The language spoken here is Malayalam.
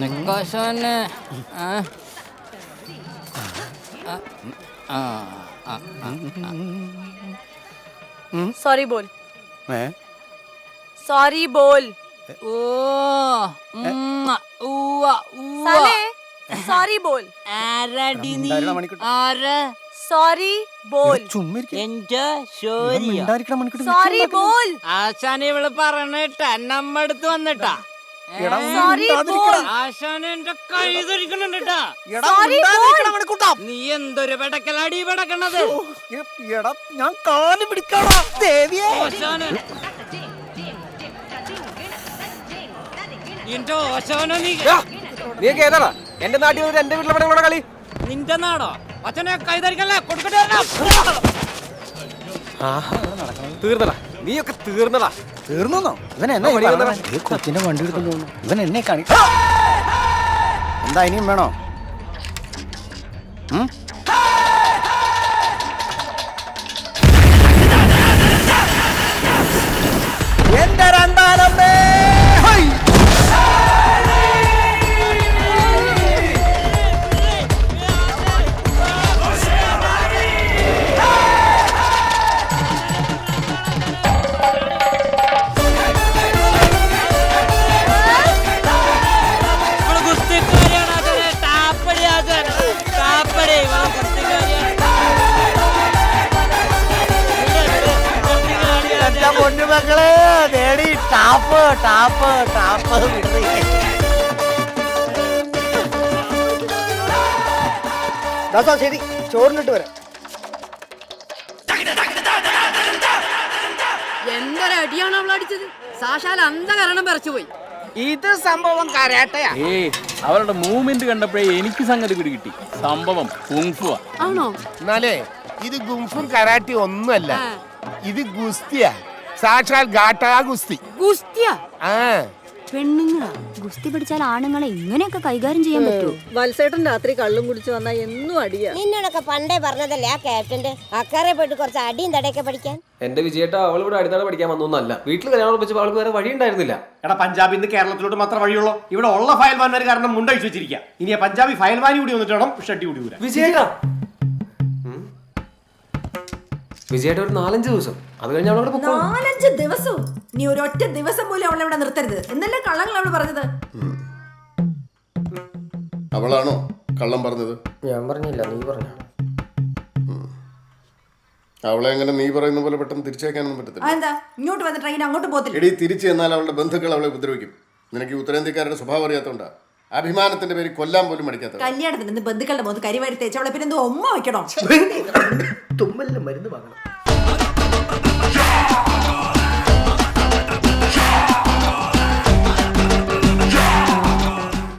നിക്കാശാനെ सॉरी बोल सॉरी बोल साले सॉरी बोल सॉरी बोल सॉरी बोल ആശാനെ ഇവള് പറഞ്ഞിട്ടാ നമ്മടുത്ത് വന്നിട്ടാ सॉरी बोल ആശാനെ എന്റെ കൈ ധരിക്കണുണ്ടാ सॉरी बोल നീ എന്തൊരു പെടക്കലാടി പെടക്കണത് ഞാൻ കാല് പിടിക്കാടാ ദേവിയെ. ആശാനെ എന്റെ ആശാനെ നീ ഏതാടാ എന്റെ നാട്ടിൽ വന്നിട്ട് എന്റെ വീട്ടിലെ പടങ്ങളുടെ കളി? നിന്റെ നാടോ അച്ഛനെ കൈ ധരിക്കല്ലേ കൊടുക്കട്ടെ തീർന്നടാ, നീയൊക്കെ തീർന്നടാ. തീർന്നോ? ഇവൻ എന്നെ കൊച്ചിന്റെ വണ്ടി എടുത്തു പോകുന്നു. ഇവൻ എന്നെ കാണി. എന്താ ഇനിയും വേണോ? എന്റെ രണ്ടാനമ്മേ പൊന്നുമക്കളെ നേടി ടാപ്പ് ടാപ്പ് ടാപ്പ് ശരി, ചോറിനിട്ട് വരാം. എന്തൊരു അടിയാണ് അവൾ അടിച്ചത്. സാക്ഷാൽ അന്ധകരണം പറിച്ചുപോയി. ഇത് സംഭവം കരാട്ടയാ. അവരുടെ മൂവ്മെന്റ് കണ്ടപ്പോഴേ എനിക്ക് സംഗതി പിടികിട്ടി. സംഭവം കുങ്ഫുവാ. ആണോ? എന്നാലേ ഇത് ഗുംഫും കരാട്ടി ഒന്നുമല്ല, ഇത് ഗുസ്തിയാ. സാക്ഷാൽ ഗാട്ടാ ഗുസ്തി. ഗുസ്തിയാ? പെണ്ണുങ്ങളാ ഗുസ്തി പിടിച്ചാൽ ആണുങ്ങളെ ഇങ്ങനെയൊക്കെ കൈകാര്യം ചെയ്യാൻ പറ്റുമോ? വത്സേട്ടൻ രാത്രി കള്ളും കുടിച്ചു വന്നാ എന്നും അടിയാ. നിന്നോടൊക്കെ പണ്ടേ പറഞ്ഞതല്ലേ ആ ക്യാപ്റ്റന്റെ അക്കാരെ പോയിട്ട് കുറച്ച് അടിയും തടയൊക്കെ പഠിക്കാൻ. എന്റെ വിജയേട്ട അവൾ ഇവിടെ അടുത്താണ് പഠിക്കാൻ വന്നൊന്നല്ല. വീട്ടിൽ കല്യാണം ഉറപ്പിച്ചപ്പോൾ അവൾക്ക് വേറെ വഴി ഉണ്ടായിരുന്നില്ല. എടാ, പഞ്ചാബിൽ നിന്ന് കേരളത്തിലോട്ട് മാത്രം വഴിയുള്ളൂ. ഇവിടെ ഉള്ള ഫയൽവാന്മാർ കാരണം മുണ്ടഴിച്ചു വെച്ചിരിക്കുക. ഇനി പഞ്ചാബി ഫയൽവാനി കൂടി വന്നിട്ട് വേണം ഷട്ടി കൂടി വരാൻ. വിജയേട്ട വിജയേട്ട ഒരു 4-5 ദിവസം, അത് കഴിഞ്ഞ് അവളവിടെ 4-5 ദിവസവും? നീ ഒരൊറ്റ ദിവസം പോലും അവളെ ഇവിടെ നിർത്തരുത് എന്നല്ലേ കള്ളങ്ങൾ അവള് പറഞ്ഞത്? അവളാണോ കള്ളം പറഞ്ഞത്? ഞാൻ പറഞ്ഞില്ല, നീ പറഞ്ഞു. അവളെ എങ്ങനെ നീ പറയുന്ന പോലെ പെട്ടെന്ന് തിരിച്ചേക്കാനൊന്നും പറ്റത്തില്ല. എന്താ ഇങ്ങോട്ട് വന്ന ട്രെയിൻ അങ്ങോട്ട് പോകത്തില്ല? എടി, തിരിച്ചു എന്നാൽ അവളുടെ ബന്ധുക്കൾ അവളെ ഉപദ്രവിക്കും. നിനക്ക് ഉത്തരേന്ത്യക്കാരുടെ സ്വഭാവം അറിയാത്തോണ്ടാ. അഭിമാനത്തിന്റെ പേര് കൊല്ലാൻ പോലും മടിക്കാത്ത. കല്യാണത്തിന് നിന്ന് ബന്ധുക്കളുടെ മുഖത്ത് കരിവാരി തേച്ചവളെ പിന്നെ എന്തോ ഉമ്മ വെക്കണോ? തുമ്മലിന് മരുന്ന് വാങ്ങണം.